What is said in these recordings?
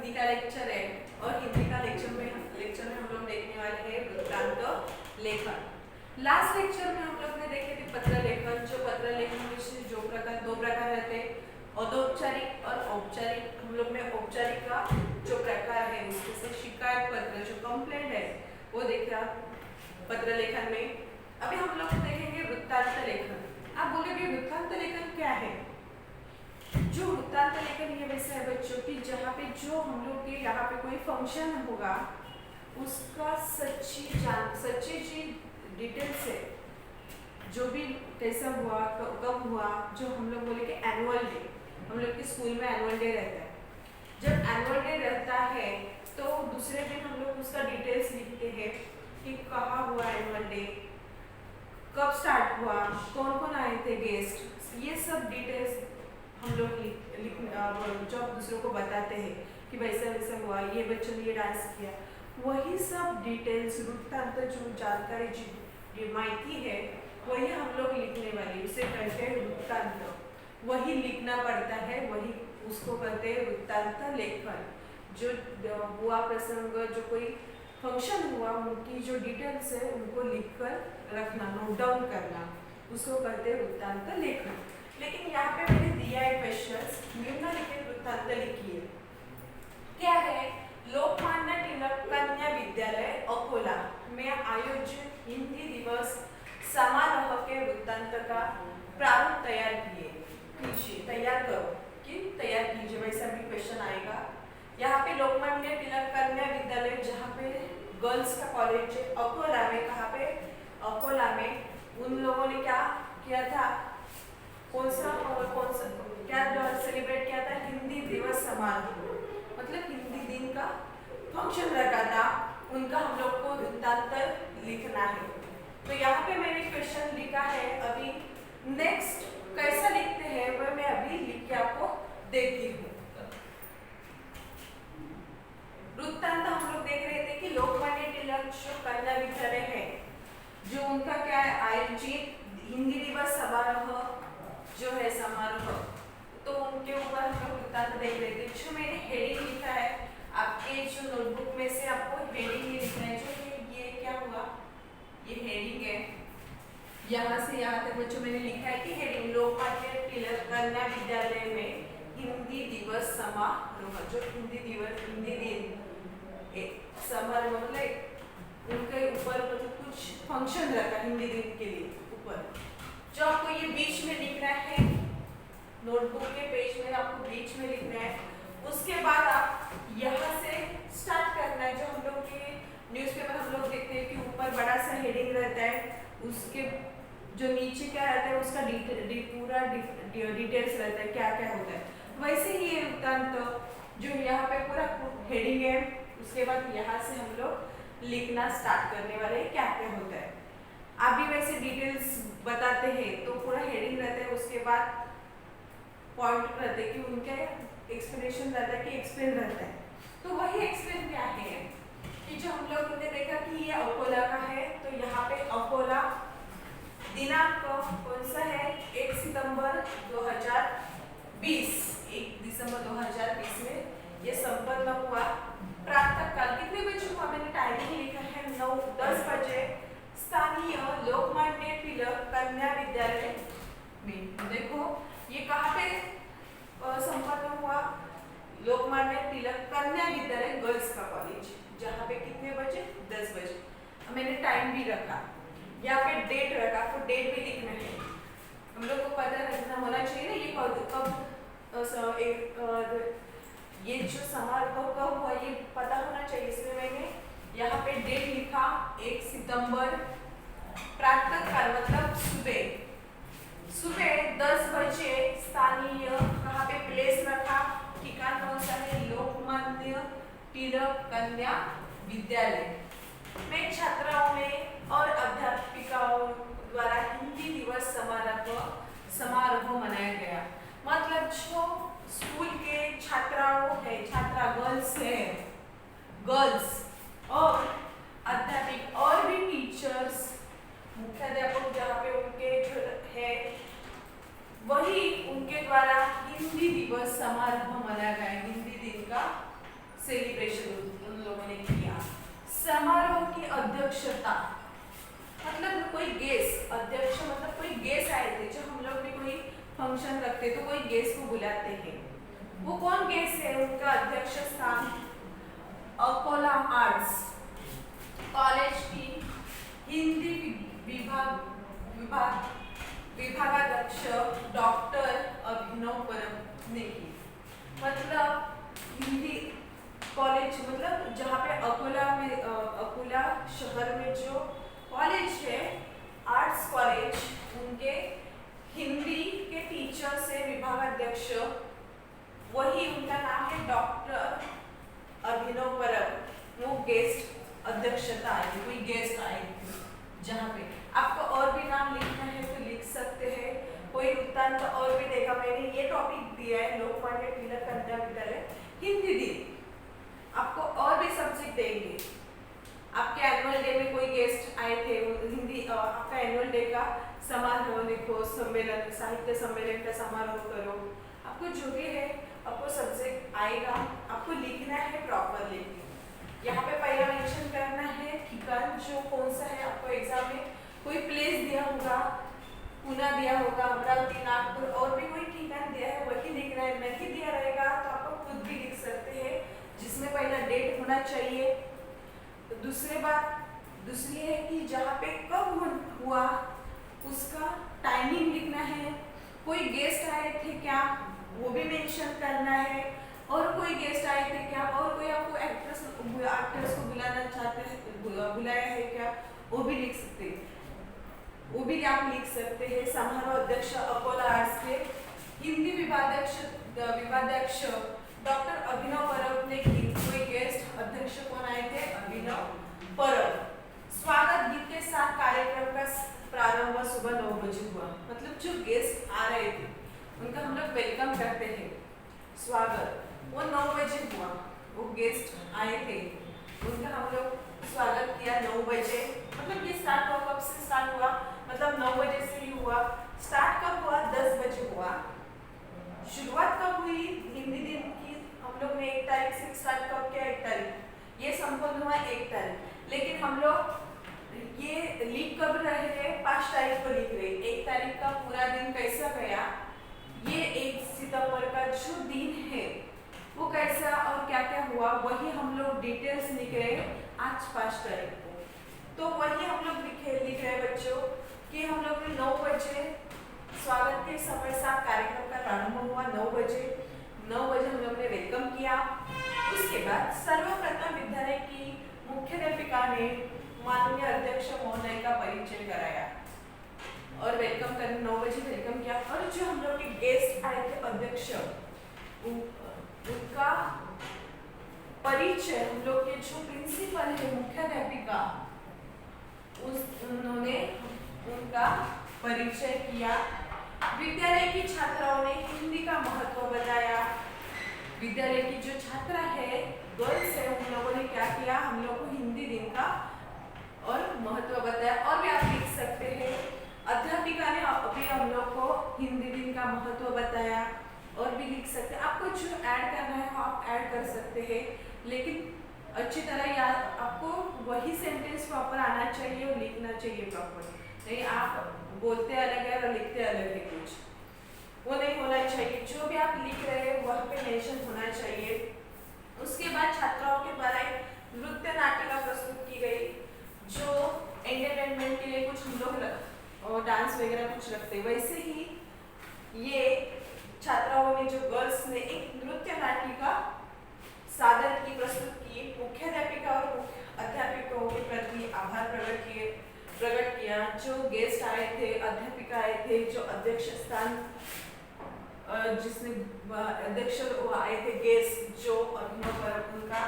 हिंदी का लेक्चर है और हिंदी का लेक्चर में हम लोग देखने वाले हैं वृत्तांत लेखन। लास्ट लेक्चर में हम लोग ने देखे थे पत्र लेखन। जो पत्र लेखन में दो प्रकार रहते हैं, अनौपचारिक और औपचारिक। हम लोग ने औपचारिक का जो प्रकार है उसमें से शिकायत पत्र जो कंप्लेंट है वो देखा पत्र लेखन में। अभी हम लोग देखेंगे वृत्तांत लेखन। आप बोलोगे वृत्तांत लेखन क्या है? जो वृत्तांत लेखन ये वैसा है बच्चों की जहाँ पे जो हम लोग के यहाँ पे कोई फंक्शन होगा उसका सच्ची जी डिटेल्स है, जो भी कैसा हुआ कब हुआ। जो हम लोग बोले कि एनुअल डे, हम लोग के स्कूल में एनुअल डे रहता है। जब एनुअल डे रहता है तो दूसरे दिन हम लोग उसका डिटेल्स लिखते हैं कि कहाँ हुआ एनुअल डे, कब स्टार्ट हुआ, कौन कौन आए थे गेस्ट। ये सब डिटेल्स हम लोग जब दूसरों को बताते हैं कि वैसा वैसा हुआ, ये बच्चों ने ये डांस किया, वही सब डिटेल्स वृत्तांत जो जानकारी जो माहिती है वही हम लोग लिखने वाले, उसे कहते हैं वृत्तांत। वही लिखना पड़ता है, वही उसको कहते हैं वृत्तांत लेखन। जो हुआ प्रसंग, जो कोई फंक्शन हुआ, उनकी जो डिटेल्स है उनको लिखकर रखना, नोट डाउन करना, उसको कहते हैं वृत्तांत लेखन। लेकिन यहाँ पे मैंने दिया है क्वेश्चन, निम्नलिखित वृत्तांत लिखिए। क्या है? लोकमान्य तिलक कन्या विद्यालय अकोला में आयोजित हिंदी दिवस समारोह के वृत्तांत का प्रारूप तैयार कीजिए। तैयार करो कि तैयार कीजिए, वैसा भी क्वेश्चन आएगा। यहाँ पे लोकमान्य तिलक कन्या विद्यालय जहाँ पे गर्ल्स का कॉलेज है अकोला में, कहाँ पे? अकोला में। उन लोगों ने क्या किया था? कौन सा क्या सेलिब्रेट किया था? हिंदी दिवस समारोह, मतलब हिंदी दिन का फंक्शन रखा था उनका। हम लोग को वृत्तांत लिखना है। तो यहाँ पे मैंने क्वेश्चन लिखा है। अभी नेक्स्ट कैसा लिखते हैं वह मैं अभी लिख के आपको देती हूँ। वृत्तांत हम लोग देख रहे थे कि लोकमान्य तिलक जो कन्या विद्यालय है, जो उनका क्या है आयोजित हिंदी दिवस समारोह जो है समारोह, तो उनके ऊपर हम लोग वृत्तांत देख रहे थे। जो मैंने हेडिंग लिखा है आपके जो नोटबुक में से, आपको हेडिंग ही लिखना है। जो ये क्या हुआ, ये हेडिंग है। यहाँ से यहाँ तक बच्चों मैंने लिखा है कि हेडिंग लोकमान्य तिलक कन्या विद्यालय में हिंदी दिवस समारोह। जो हिंदी दिन समारोह मतलब उनके ऊपर मतलब कुछ फंक्शन रखा हिंदी दिन के लिए ऊपर। जो आपको ये बीच में लिखना है, नोटबुक के पेज में आपको बीच में लिखना है। उसके बाद आप यहाँ से स्टार्ट करना है। जो हम लोग के न्यूज़पेपर हम लोग देखते हैं कि ऊपर बड़ा सा हेडिंग रहता है, उसके जो नीचे क्या रहता है उसका पूरा डिटेल्स रहता है, क्या क्या होता है। वैसे ही ये वृत्तांत जो यहाँ पे पूरा हेडिंग है, उसके बाद यहाँ से हम लोग लिखना स्टार्ट करने वाले क्या क्या होता है। आप भी वैसे डिटेल्स बताते हैं तो पूरा हेडिंग रहता है, उसके बाद पॉइंट रहते हैं कि उनके एक्सप्लेनेशन रहता है कि एक्सप्लेन रहता है। तो वही एक्सप्लेन क्या है कि जो हम लोग ने देखा कि ये अकोला का है, तो यहाँ पे अकोला दिनांक कौन सा है? 1 सितंबर 2020, 1 दिसंबर 2020 में ये संपन्न हुआ। प्रातः काल कितने बजे हुआ? मैंने टाइमिंग लिखा है 9-10 बजे स्थानीय लोकमान्य तिलक कन्या विद्यालय में। देखो ये कहाँ पे संपन्न हुआ? लोकमान्य तिलक कन्या विद्यालय गर्ल्स का कॉलेज, जहाँ पे कितने बजे? 10 बजे। मैंने टाइम भी रखा, यहाँ पे डेट रखा, आपको डेट भी लिखना है। हम लोग को पता रखना होना चाहिए ना ये कब ये जो समारोह कब हुआ ये पता होना चाहिए। इसलिए मैंने यहाँ पे डेट लिखा 1 सितंबर। प्रातः काल मतलब सुबह 10 बजे स्थानीय, कहाँ पे प्लेस रखा, ठिकाना कौन सा है? लोकमान्य तिलक कन्या विद्यालय में छात्राओं में और अध्यापिकाओं द्वारा हिंदी दिवस समारोह मनाया गया। मतलब जो स्कूल के छात्राओं है, छात्रा गर्ल्स है, गर्ल्स और अध्यापिक और भी टीचर्स, मुख्याध्यापक जहाँ पे उनके जो है वही उनके द्वारा हिंदी दिवस समारोह मनाया गया। हिंदी दिन का सेलिब्रेशन उन लोगों ने किया। समारोह की अध्यक्षता मतलब कोई गेस्ट, अध्यक्ष मतलब कोई गेस्ट आए थे, जो हम लोग भी कोई फंक्शन रखते तो कोई गेस्ट को बुलाते हैं, वो कौन गेस्ट है, उनका अध्यक्ष स्थान अकोला आर्ट्स कॉलेज की हिंदी विभाग विभागाध्यक्ष डॉक्टर अभिनव परब ने की। मतलब हिंदी कॉलेज मतलब जहाँ पे अकोला शहर में जो कॉलेज है आर्ट्स कॉलेज, उनके हिंदी के टीचर से विभागाध्यक्ष, वही उनका नाम है डॉक्टर अभिनव परब, वो गेस्ट अध्यक्षता आई, कोई गेस्ट आए जहाँ पे आपको और भी नाम लिखना है तो लिख सकते हैं। कोई वृत्तांत तो और भी देगा, मैंने ये टॉपिक दिया है लोकमान्य तिलक कन्या विद्यालय हिंदी दिन। आपको और भी सब्जेक्ट देंगे। आपके एनुअल डे में कोई गेस्ट आए थे, हिंदी आपका एनुअल डे का समारोह लिखो, सम्मेलन साहित्य सम्मेलन का समारोह करो, आपको जो भी है आपको सब्जेक्ट आएगा, आपको लिखना है प्रॉपरली। यहाँ पे पहला मेंशन करना है ठिकान जो कौन सा है, आपको एग्जाम में कोई प्लेस दिया होगा, पुणे दिया होगा, अमरावती, नागपुर और भी कोई ठिकान दिया है वही लिखना है। नहीं दिया रहेगा तो आपको खुद भी लिख सकते हैं, जिसमें पहला डेट होना चाहिए। तो दूसरी है कि जहाँ पे कब हुआ उसका टाइमिंग लिखना है, कोई गेस्ट आए थे क्या वो भी मेंशन करना है, और कोई गेस्ट आए थे क्या, और कोई आपको एक्ट्रेस को बुलाना चाहते हैं, बुलाया है क्या, वो भी लिख सकते हैं, वो भी आप लिख सकते हैं। समारोह अध्यक्ष अकोला आर्ट्स के हिंदी विभागाध्यक्ष डॉक्टर अभिनव परब ने की। कोई गेस्ट अध्यक्ष कौन आए थे, अभिनव परब। स्वागत गीत के साथ कार्यक्रम का प्रारंभ सुबह 9 बजे हुआ। मतलब जो गेस्ट आ रहे थे उनका हम लोग वेलकम करते हैं, स्वागत, वो 9 बजे हुआ। वो गेस्ट आए थे उनका हम लोग स्वागत किया 9 बजे। मतलब ये स्टार्ट हुआ कब से स्टार्ट हुआ, मतलब 9 बजे से ही हुआ। स्टार्ट कब हुआ, 10 बजे हुआ। शुरुआत कब हुई हिंदी दिन की, हम लोग ने 1 तारीख से स्टार्ट कब किया, 1 तारीख, ये संपन्न हुआ 1 तारीख। लेकिन हम लोग ये लिख कब रहे हैं, 5 तारीख को लिख रहे। 1 तारीख का पूरा दिन कैसा गया, ये 1 सितंबर का जो दिन है वो कैसा और क्या क्या हुआ, वही हम लोग डिटेल्स लिख रहे आज 5 तारीख को। तो वही हम लोग लिख रहे बच्चों कि हम लोग ने 9 बजे स्वागत के समय साथ कार्यक्रम का प्रारंभ हुआ। 9 बजे हम लोग ने वेलकम किया। उसके बाद सर्वप्रथम विद्यालय की मुख्याध्यापिका ने माननीय अध्यक्ष महोदय का परिचय कराया और वेलकम करने 9 बजे वेलकम किया। और जो हम लोग के गेस्ट आए थे अध्यक्ष, उनका परिचय हम लोग के जो प्रिंसिपल है मुख्याध्यापिका, उन्होंने उनका परिचय किया। विद्यालय की छात्राओं ने हिंदी का महत्व बताया। विद्यालय की जो छात्रा है, गर्ल्स है, उन लोगों ने क्या किया, हम लोग को हिंदी दिन का और महत्व बताया। और भी आप लिख सकते हैं, अध्यापिका ने अभी हम लोग को हिंदी दिन का महत्व बताया, और भी लिख सकते हैं। आपको जो ऐड करना है आप ऐड कर सकते हैं, लेकिन अच्छी तरह याद, आपको वही सेंटेंस प्रॉपर आना चाहिए और लिखना चाहिए प्रॉपर। नहीं आप बोलते अलग है और लिखते अलग है, कुछ वो नहीं होना चाहिए। जो भी आप लिख रहे हैं वह पे मेंशन होना चाहिए। उसके बाद छात्राओं के द्वारा नृत्य नाटिका प्रस्तुत की गई, जो एंटरटेनमेंट के लिए कुछ हम लोग डांस वगैरह कुछ रखते। वैसे ही ये छात्राओं ने, जो गर्ल्स ने, एक नृत्य नाटिका सादर की, प्रस्तुत की। मुख्याध्यापिका और अध्यापकों के प्रति आभार प्रकट किया। जो गेस्ट आए थे, अध्यापिका आए थे, जो अध्यक्ष स्थान जिसने अध्यक्ष आए थे, गेस्ट जो अभिनव परब, उनका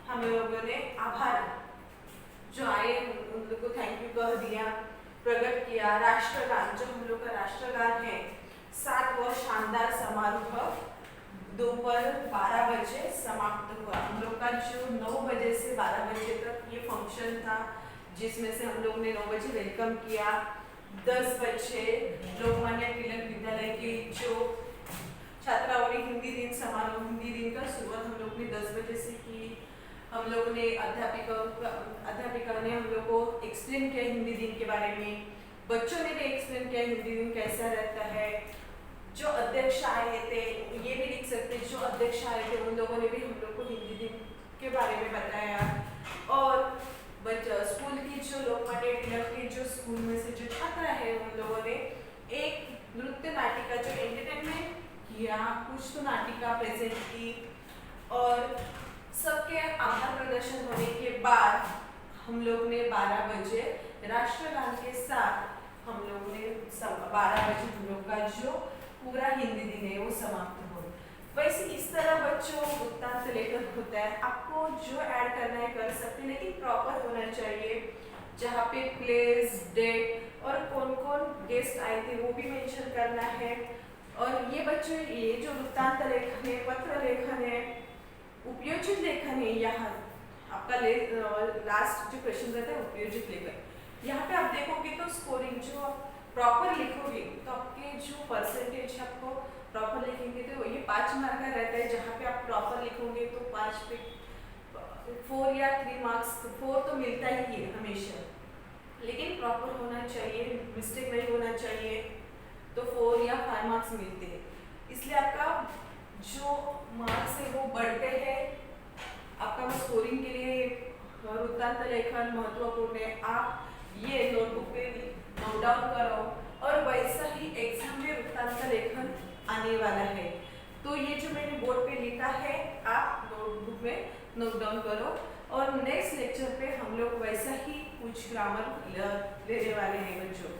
हम लोगों ने आभार जो आए उन लोगों को थैंक यू कह दिया, प्रकट किया। राष्ट्रगान, जो हम लोग का राष्ट्रगान है, 7वां शानदार समारोह दोपहर 12 बजे समाप्त हुआ। हम लोग का जो 9 बजे से 12 बजे तक ये फंक्शन था, जिसमें से हम लोग ने 9 बजे वेलकम किया। 10 बजे लोकमान्य तिलक विद्यालय की जो छात्राओं ने हिंदी दिन समारोह, हिंदी दिन का शुरुआत हम लोग ने 10 बजे से की। हम लोगों ने अध्यापिका ने हम लोग को एक्सप्लेन किया हिंदी दिन के बारे में, बच्चों ने भी एक्सप्लेन किया हिंदी दिन कैसा रहता है। जो अध्यक्ष आए थे, ये भी लिख सकते हैं, जो अध्यक्ष आए थे उन लोगों ने भी हम लोग को हिंदी दिन के बारे में बताया। और स्कूल की जो लोकमान्य तिलक के जो स्कूल में से जो छात्र है उन लोगों ने एक नृत्य नाटिका जो एंटरटेनमेंट किया, कुछ तो नाटिका प्रेजेंट की। और सबके आभार प्रदर्शन होने के बाद हम लोग ने 12 बजे राष्ट्रगान के साथ हम लोग ने 12 बजे हम लोग का जो पूरा हिंदी दिन है वो समाप्त हो। वैसे इस तरह बच्चों वृत्तांत लेखन होता है, आपको जो ऐड करना है कर सकते हैं, लेकिन प्रॉपर होना चाहिए, जहाँ पे प्लेस, डेट और कौन कौन गेस्ट आए थे वो भी मेंशन करना है। और ये बच्चों, ये जो वृत्तांत लेखन है, पत्र लेखन है, उपयोजित लेखन है, यहाँ आपका लास्ट जो क्वेश्चन रहता है उपयोजित लेखन, यहाँ पे आप देखोगे तो स्कोरिंग जो प्रॉपर लिखोगे तो आपके जो परसेंटेज है आपको प्रॉपर लिखेंगे तो ये 5 मार्क का रहता है। जहाँ पे आप प्रॉपर लिखोगे तो 5 पे 4 या 3 मार्क्स, 4 तो मिलता ही है हमेशा, लेकिन प्रॉपर होना चाहिए, मिस्टेक नहीं होना चाहिए, तो 4 या 5 मार्क्स मिलते हैं। इसलिए आपका जो मार्क्स है वो बढ़ते हैं। आपका स्कोरिंग के लिए वृत्तांत लेखन महत्वपूर्ण है। आप ये नोटबुक पे नोट डाउन करो और वैसा ही एग्जाम में वृत्तांत लेखन आने वाला है, तो ये जो मैंने बोर्ड पे लिखा है आप नोटबुक में नोट डाउन करो। और नेक्स्ट लेक्चर पे हम लोग वैसा ही कुछ ग्रामर लेने वाले हैं बच्चों।